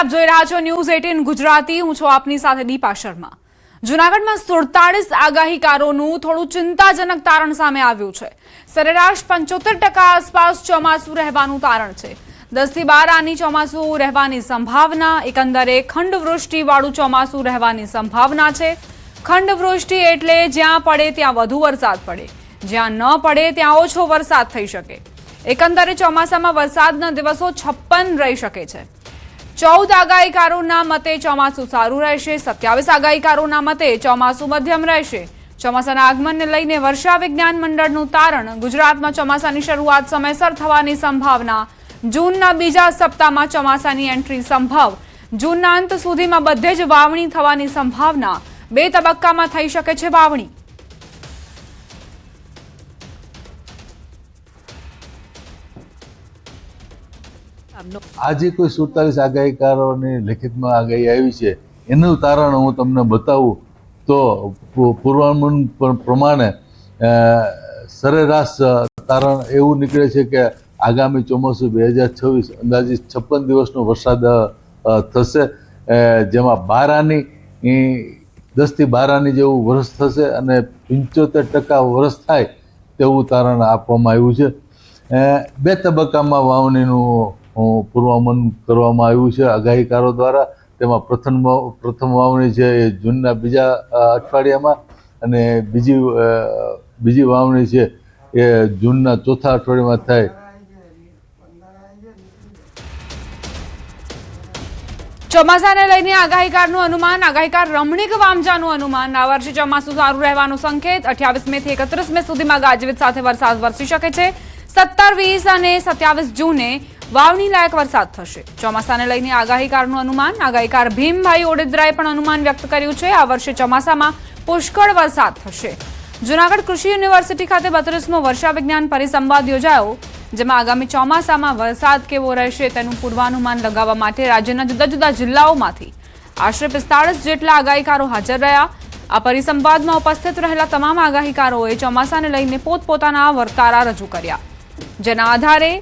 આપ જોઈ રહ્યા છો ન્યૂઝ 18 ગુજરાતી। હું છું આપની સાથે દીપા શર્મા। જૂનાગઢમાં 47 આગાહીકારોનું થોડું ચિંતાજનક તારણ સામે આવ્યું છે। સરેરાશ 75% આસપાસ ચોમાસું રહેવાનું તારણ છે। 10 થી 12 આની ચોમાસું રહેવાની સંભાવના। એકંદરે ખંડવૃષ્ટિવાળું ચોમાસું રહેવાની સંભાવના છે। ખંડવૃષ્ટિ એટલે જ્યાં પડે ત્યાં વધુ વરસાદ પડે, જ્યાં ન પડે ત્યાં ઓછો વરસાદ થઈ શકે। એકંદરે ચોમાસામાં વરસાદના દિવસો 56 રહી શકે છે। 14 આગાહીકારોના મતે ચોમાસું સારું રહેશે। 27 આગાહીકારોના મતે ચોમાસું મધ્યમ રહેશે। ચોમાસાના આગમનને લઈને વર્ષા વિજ્ઞાન મંડળનું તારણ। ગુજરાતમાં ચોમાસાની શરૂઆત સમયસર થવાની સંભાવના। જૂનના બીજા સપ્તાહમાં ચોમાસાની એન્ટ્રી સંભવ। જૂનના અંત સુધીમાં બધે જ વાવણી થવાની સંભાવના। 2 તબક્કામાં થઈ શકે છે વાવણી। આજે કોઈ 47 આગાહીકારોની લેખિતમાં આગાહી આવી છે, એનું તારણ હું તમને બતાવું તો પૂર્વાનુમાન પ્રમાણે સરેરાશ તારણ એવું નીકળે છે કે આગામી ચોમાસું 2026 અંદાજિત 56 દિવસનો વરસાદ થશે, જેમાં 12 આની 10 થી 12 આની જેવું વર્ષ થશે અને 75% વર્ષ થાય તેવું તારણ આપવામાં આવ્યું છે। 2 તબક્કામાં વાવણીનું પૂર્વાનુમાન કરવામાં આવ્યું છે આગાહીકારો દ્વારા। તેમાં પ્રથમ વાવણી છે એ જૂનના બીજા અઠવાડિયામાં અને બીજી વાવણી છે એ જૂનના ચોથા અઠવાડિયામાં થાય। ચોમાસાને લઈને આગાહીકારનું અનુમાન। આગાહીકાર રમણીક વામજાનું અનુમાન। આ વર્ષે ચોમાસું સારું રહેવાનો સંકેત। 28 મે થી 31 મે સુધીમાં ગાજવીજ સાથે વરસાદ વરસી શકે છે। 17, 20 અને 27 જૂને વાવણી લાયક વરસાદ થશે। ચોમાસાને લઈને આગાહીકારનું અનુમાન। આગાહીકાર ભીમભાઈ ઓડેદરાએ પણ અનુમાન વ્યક્ત કર્યું છે। આ વર્ષે ચોમાસામાં પુષ્કળ વરસાદ થશે। જૂનાગઢ કૃષિ યુનિવર્સિટી ખાતે 32મો વર્ષા વિજ્ઞાન પરિસંવાદ યોજાયો, જેમાં આગામી ચોમાસામાં વરસાદ કેવો રહેશે તેનું પૂર્વાનુમાન લગાવવા માટે રાજ્યના જુદા જુદા જિલ્લાઓમાંથી આશરે 45 જેટલા આગાહીકારો હાજર રહ્યા। આ પરિસંવાદમાં ઉપસ્થિત રહેલા તમામ આગાહીકારોએ ચોમાસાને લઈને પોતપોતાના વર્તારા રજૂ કર્યા, જેના આધારે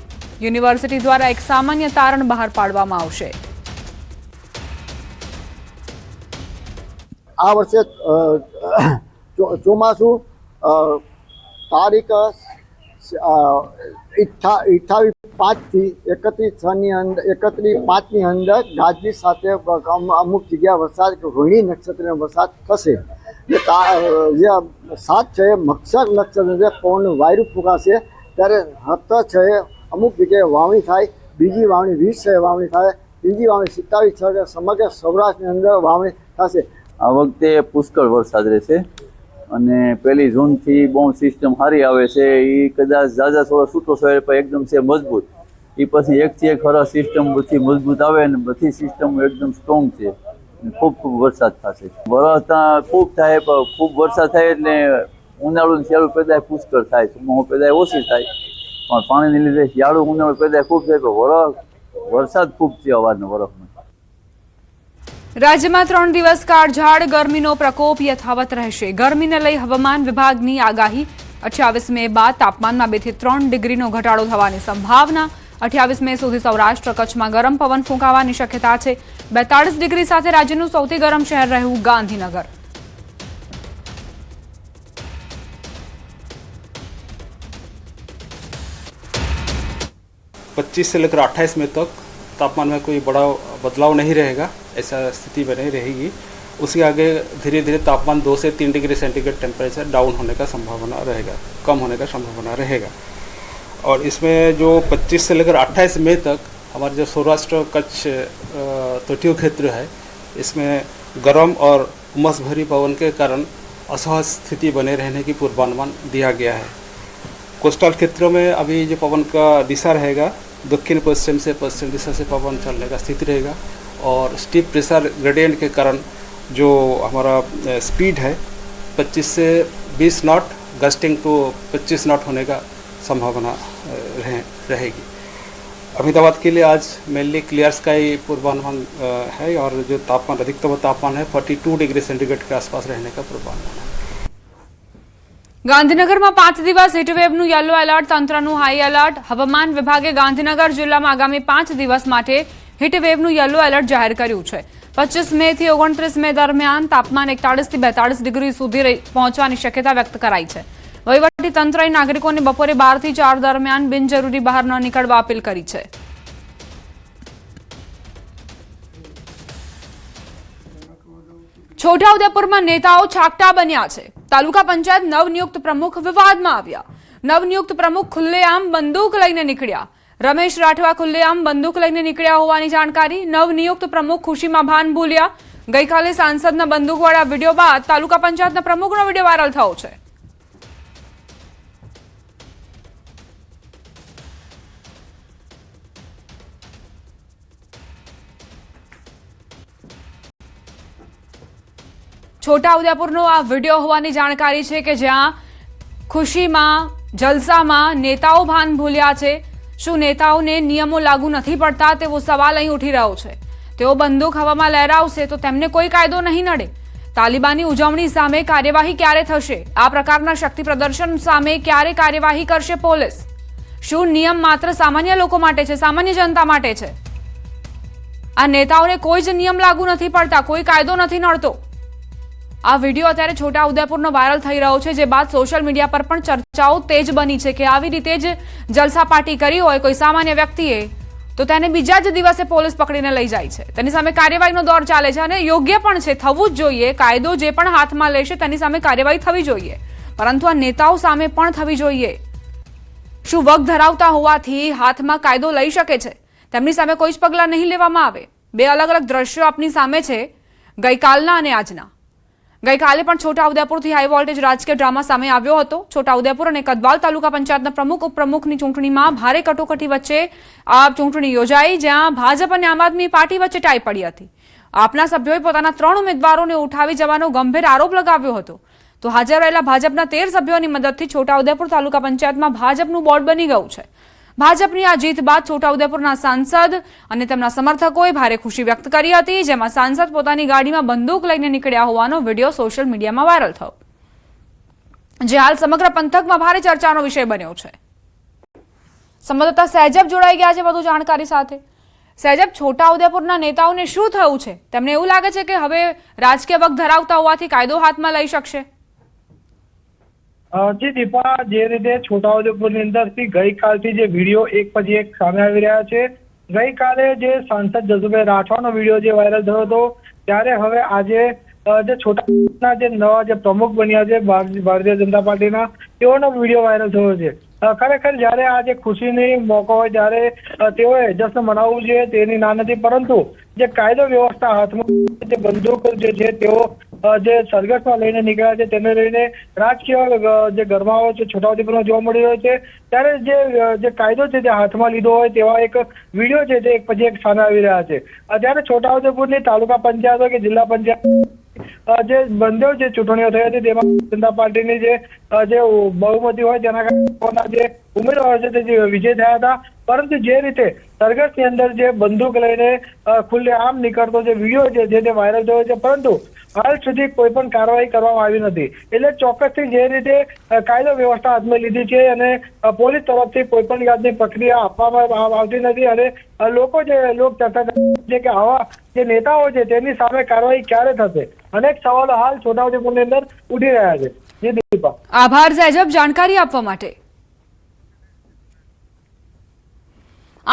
યુનિવર્સિટી દ્વારા એક સામાન્ય તારણ બહાર પાડવામાં આવશે। આ વર્ષે ચોમાસું તારીખ 28/5 થી 31/6ની અંદર 31/5ની અંદર ગાજવીજ સાથે અમુક જગ્યા વરસાદ રોહિણી નક્ષત્રનો વરસાદ થશે। જે 7 છે એ મક્ષર નક્ષત્ર છે, પવનનું વાયરું ફૂંકાશે। ત્યારે 7 છે એ અમુક જગ્યાએ વાવણી થાય। બીજી વાવણી 20 છે વાવણી થાય। ત્રીજી વાવણી 27 છે સમગ્ર સૌરાષ્ટ્રની અંદર વાવણી થશે। આ વખતે પુષ્કળ વરસાદ રહેશે અને 1 જૂનથી બહુ સિસ્ટમ સારી આવે છે। એ કદાચ ઝાઝા થોડા છૂટો છવાય પણ એકદમ છે મજબૂત। એ પછી એકથી એક ખરા સિસ્ટમ બધી મજબૂત આવે અને બધી સિસ્ટમ એકદમ સ્ટ્રોંગ છે। ખૂબ વરસાદ થશે। વરસાદ ખૂબ થાય પણ ખૂબ વરસાદ થાય એટલે ઉનાળું શિયાળું પેદાય પુષ્કળ થાય, ચોમાસું પેદાય ઓછી થાય। પણ પાણીને લીધે શિયાળું ઉનાળું પેદાય ખૂબ થાય પણ વરસાદ ખૂબ છે અવારનો વરસમાં। રાજ્યમાં 3 દિવસ કાળઝાળ ગરમીનો પ્રકોપ યથાવત રહેશે। ગરમીને લઈ હવામાન વિભાગની આગાહી। 28 મે બાદ તાપમાનમાં 2 થી 3 ડિગ્રીનો ઘટાડો થવાની સંભાવના। 28 મે સુધી સૌરાષ્ટ્ર કચ્છમાં ગરમ પવન ફૂંકાવાની શક્યતા છે। 42 ડિગ્રી સાથે રાજ્યનું સૌથી ગરમ શહેર રહ્યું ગાંધીનગર। पच्चीस से लेकर 28 मई तक तापमान में कोई बड़ा बदलाव नहीं रहेगा, ऐसा स्थिति बनी रहेगी। उसके आगे धीरे धीरे तापमान 2 से 3 डिग्री सेंटीग्रेड टेम्परेचर डाउन होने का संभावना रहेगा, कम होने का संभावना रहेगा। और इसमें जो 25 से लेकर 28 मई तक हमारे जो सौराष्ट्र कच्छ तटीय क्षेत्र है, इसमें गर्म और उमस भरी पवन के कारण असहज स्थिति बने रहने की पूर्वानुमान दिया गया है। कोस्टल क्षेत्रों में अभी जो पवन का दिशा रहेगा दक्षिण पश्चिम से पश्चिम दिशा से पवन चलने का स्थिति रहेगा। और स्टीप प्रेशर ग्रेडियंट के कारण जो हमारा स्पीड है 25 से 20 नॉट गस्टिंग टू 25 नॉट होने का संभावना रहेगी। अहमदाबाद के लिए आज मेनली क्लियर स्काई पूर्वानुमान है और जो तापमान अधिकतम तापमान है 42 डिग्री सेंटीग्रेड के आसपास रहने का पूर्वानुमान है। ગાંધીનગરમાં 5 દિવસ હીટવેવનું યલો એલર્ટ, તંત્રનું હાઈ એલર્ટ। હવામાન વિભાગે ગાંધીનગર જિલ્લામાં આગામી 5 દિવસ માટે હીટ વેવનું યલો એલર્ટ જાહેર કર્યું છે. 25 મે થી 29 મે દરમિયાન તાપમાન 41 થી 42 ડિગ્રી સુધી પહોંચવાની શક્યતા વ્યક્ત કરાઈ છે. વહીવટી તંત્રએ નાગરિકોને બપોરે 12 થી 4 દરમિયાન બિનજરૂરી બહાર ન નીકળવા અપીલ કરી છે. છોટાઉદેપુરમાં નેતાઓ છાકટા બન્યા છે. તાલુકા પંચાયત નવનિયુક્ત પ્રમુખ વિવાદમાં આવ્યા. નવનિયુક્ત પ્રમુખ ખુલ્લેઆમ બંદૂક લઈને નીકળ્યા. રમેશ રાઠવા ખુલ્લેઆમ બંદૂક લઈને નીકળ્યા હોવાની જાણકારી. નવનિયુક્ત પ્રમુખ ખુશીમાં ભાન ભૂલ્યા. ગઈકાલે સાંસદના બંદૂકવાળા વિડીયો બાદ તાલુકા પંચાયતના પ્રમુખનો વિડીયો વાયરલ થયો છે. છોટાઉદેપુરનો આ વિડીયો હોવાની જાણકારી છે કે જ્યાં ખુશીમાં જલસામાં નેતાઓ ભાન ભૂલ્યા છે. શું નેતાઓને નિયમો લાગુ નથી પડતા તેવો સવાલ અહીં ઉઠી રહ્યો છે. તેઓ બંદૂક હવામાં લહેરાવશે તો તેમને કોઈ કાયદો નહીં નડે. તાલિબાની ઉજવણી સામે કાર્યવાહી ક્યારે થશે? આ પ્રકારના શક્તિ પ્રદર્શન સામે ક્યારે કાર્યવાહી કરશે પોલીસ? શું નિયમ માત્ર સામાન્ય લોકો માટે છે, સામાન્ય જનતા માટે છે? આ નેતાઓને કોઈ જ નિયમ લાગુ નથી પડતા, કોઈ કાયદો નથી નડતો. આ વિડીયો અત્યારે છોટાઉદેપુરનો વાયરલ થઈ રહ્યો છે, જે બાદ સોશિયલ મીડિયા પર પણ ચર્ચાઓ તેજ બની છે કે આવી રીતે જ જલસા પાર્ટી કરી હોય કોઈ સામાન્ય વ્યક્તિએ તો તેને બીજા જ દિવસે પોલીસ પકડીને લઈ જાય છે. તેની સામે કાર્યવાહીનો દોર ચાલે છે અને યોગ્ય પણ છે, થવું જ જોઈએ. કાયદો જે પણ હાથમાં લેશે તેની સામે કાર્યવાહી થવી જોઈએ, પરંતુ આ નેતાઓ સામે પણ થવી જોઈએ. શું વગ ધરાવતા હોવાથી હાથમાં કાયદો લઈ શકે છે? તેમની સામે કોઈ જ પગલાં નહીં લેવામાં આવે. બે અલગ અલગ દ્રશ્યો આપની સામે છે, ગઈકાલના અને આજના. ગઈકાલે પણ છોટાઉદેપુરથી હાઈ વોલ્ટેજ રાજકીય ડ્રામા સામે આવ્યો હતો. છોટાઉદેપુર અને કદવાલ તાલુકા પંચાયતના પ્રમુખ ઉપપ્રમુખની ચૂંટણીમાં ભારે કટોકટી વચ્ચે આ ચૂંટણી યોજાઈ, જ્યાં ભાજપ અને આમ આદમી પાર્ટી વચ્ચે ટાઈ પડી હતી. આપના સભ્યોએ પોતાના 3 ઉમેદવારોને ઉઠાવી જવાનો ગંભીર આરોપ લગાવ્યો હતો. તો હાજર રહેલા ભાજપના 13 સભ્યોની મદદથી છોટાઉદેપુર તાલુકા પંચાયતમાં ભાજપનું બોર્ડ બની ગયું છે. ભાજપની આ જીત બાદ છોટાઉદેપુરના સાંસદ અને તેમના સમર્થકોએ ભારે ખુશી વ્યક્ત કરી હતી, જેમાં સાંસદ પોતાની ગાડીમાં બંદૂક લઈને નીકળ્યા હોવાનો વિડીયો સોશિયલ મીડિયામાં વાયરલ થયો, જે હાલ સમગ્ર પંથકમાં ભારે ચર્ચાનો વિષય બન્યો છે. સંવાદદાતા સહેજબ જોડાઈ ગયા છે વધુ જાણકારી સાથે. સહેજબ, છોટાઉદેપુરના નેતાઓને શું થયું છે? તેમને એવું લાગે છે કે હવે રાજકીય વગ ધરાવતા હોવાથી કાયદો હાથમાં લઈ શકશે? જી દીપા, જે રીતે છોટાઉદેપુરની અંદરથી ગઈકાલથી જે વિડીયો એક પછી એક સામે આવી રહ્યા છે. ગઈકાલે જે સાંસદ જસુભાઈ રાઠવાનો વિડીયો જે વાયરલ થયો હતો, ત્યારે હવે આજે જે છોટાઉદેપુરના જે નવા જે પ્રમુખ બન્યા છે ભારતીય જનતા પાર્ટીના, તેઓનો વિડીયો વાયરલ થયો છે. ખરેખર જયારે આ જે ખુશીની મોકો હોય ત્યારે તેઓએ જશ્ન મનાવવું જોઈએ તેની ના નથી, પરંતુ જે કાયદો વ્યવસ્થા હાથમાં જે બંદૂક જે છે તેઓ જે સરઘસમાં લઈને નીકળ્યા છે, તેને લઈને રાજકીય જે ગરમાવો છે છોટાઉદેપુરમાં જોવા મળી રહ્યો છે. ત્યારે જે કાયદો છે તે હાથમાં લીધો હોય તેવા એક વિડીયો છે તે એક પછી એક સામે આવી રહ્યા છે. ત્યારે છોટાઉદેપુરની તાલુકા પંચાયત હોય કે જિલ્લા પંચાયત જે બંને જે ચૂંટણીઓ થઈ હતી તેમાં જનતા પાર્ટીની જે બહુમતી હોય તેના કારણે જે ઉમેદવારો છે તે વિજય થયા હતા. પરંતુ જે રીતે સરઘસની અંદર જે બંદૂક લઈને ખુલ્લે આમ નીકળતો જે વિડીયો છે જે તે વાયરલ થયો છે, પરંતુ હાલ સુધી કોઈ પણ કાર્યવાહી કરવામાં આવી નથી. એટલે ચોક્કસથી જે રીતે કાયદો વ્યવસ્થા હાથમાં લીધી છે અને પોલીસ તરફથી કોઈ પણ જાતની પ્રક્રિયા આપવામાં આવતી નથી અને લોકો ચર્ચા છે કે આવા જે નેતાઓ છે તેની સામે કાર્યવાહી ક્યારે થશે? અનેક સવાલો હાલ છોટાઉદેપુરની અંદર ઉઠી રહ્યા છે. જી દીપા, આભાર સહેજબ જાણકારી આપવા માટે.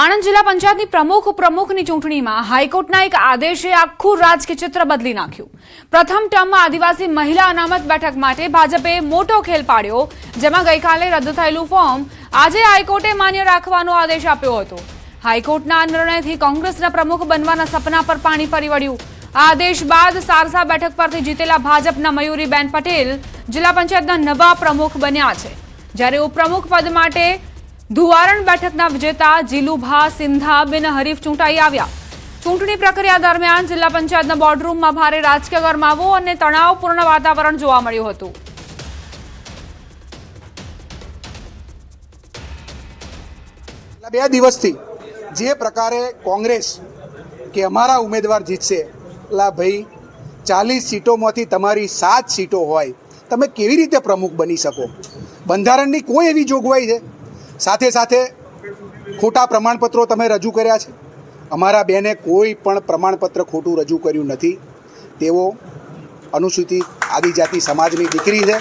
આણંદ જિલ્લા પંચાયતની પ્રમુખ ઉપપ્રમુખની ચૂંટણીમાં હાઈકોર્ટના એક આદેશે આખું રાજકીય ચિત્ર બદલી નાખ્યું. પ્રથમ ટર્મમાં આદિવાસી મહિલા અનામત બેઠક માટે ભાજપે મોટો ખેલ પાડ્યો, જેમાં ગઈકાલે રદ થયેલું ફોર્મ આજે હાઈકોર્ટે માન્ય રાખવાનો આદેશ આપ્યો હતો. હાઈકોર્ટના આ નિર્ણયથી કોંગ્રેસના પ્રમુખ બનવાના સપના પર પાણી ફરી વળ્યું. આ આદેશ બાદ સારસા બેઠક પરથી જીતેલા ભાજપના મયુરીબેન પટેલ જિલ્લા પંચાયતના નવા પ્રમુખ બન્યા છે, જ્યારે ઉપપ્રમુખ પદ માટે ધુવારણ બેઠકના વિજેતા જીલુભા સિંધા બિનહરીફ ચૂંટાઈ આવ્યા. ચૂંટણી પ્રક્રિયા દરમિયાન જિલ્લા પંચાયતના બોર્ડરૂમમાં ભારે રાજકીય ગરમાવો અને તણાવપૂર્ણ વાતાવરણ જોવા મળ્યું હતું. બે દિવસથી જે પ્રકારે કોંગ્રેસ કે અમારા ઉમેદવાર જીતશે, એટલે ભાઈ 40 સીટોમાંથી તમારી 7 સીટો હોય, તમે કેવી રીતે પ્રમુખ બની શકો? બંધારણની કોઈ એવી જોગવાઈ છે? સાથે સાથે ખોટા પ્રમાણપત્રો તમે રજૂ કર્યા છે અમારા બેને કોઈ પણ પ્રમાણપત્ર ખોટું રજૂ કર્યું નથી. તેઓ અનુસૂચિત આદિજાતિ સમાજની દીકરી છે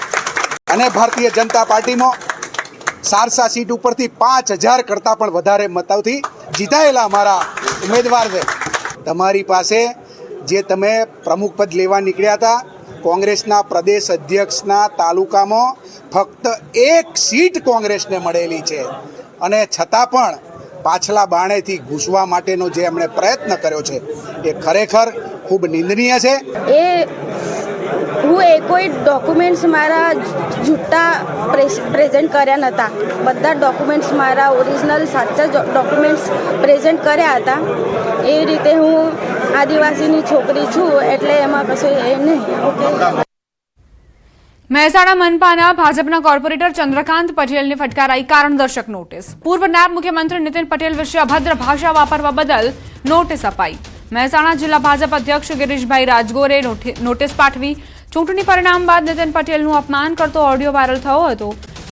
અને ભારતીય જનતા પાર્ટીમાં સારસા સીટ ઉપરથી 5000 કરતાં પણ વધારે મતોથી જીતાયેલા અમારા ઉમેદવાર છે. તમારી પાસે જે તમે પ્રમુખ પદ લેવા નીકળ્યા હતા, કોંગ્રેસના પ્રદેશ અધ્યક્ષના તાલુકામાં ફક્ત 1 સીટ કોંગ્રેસને મળેલી છે અને છતાં પણ પાછલા બાણેથી ઘૂસવા માટેનો જે એમણે પ્રયત્ન કર્યો છે એ ખરેખર ખૂબ નિંદનીય છે. હું કોઈ ડોક્યુમેન્ટ્સ મારા જૂઠા પ્રેઝન્ટ કર્યા નહોતા. બધા ડોક્યુમેન્ટ્સ મારા ઓરિજિનલ સાચા ડોક્યુમેન્ટ્સ પ્રેઝન્ટ કર્યા હતા. એ રીતે હું આદિવાસીની છોકરી છું એટલે એમાં કશું એ નહીં. ઓકે. મહેસાણા મનપાના ભાજપના કોર્પોરેટર ચંદ્રકાંત પટેલને ફટકારાઈ કારણદર્શક નોટિસ. પૂર્વ નાયબ મુખ્યમંત્રી નીતિન પટેલ વિશે અભદ્ર ભાષા વાપરવા બદલ નોટિસ અપાઈ. મહેસાણા જિલ્લા ભાજપ અધ્યક્ષ ગિરીશભાઈ રાજગોરે નોટિસ પાઠવી. ચૂંટણી પરિણામ બાદ નીતિન પટેલનું અપમાન કરતો ઓડિયો વાયરલ થયો હતો.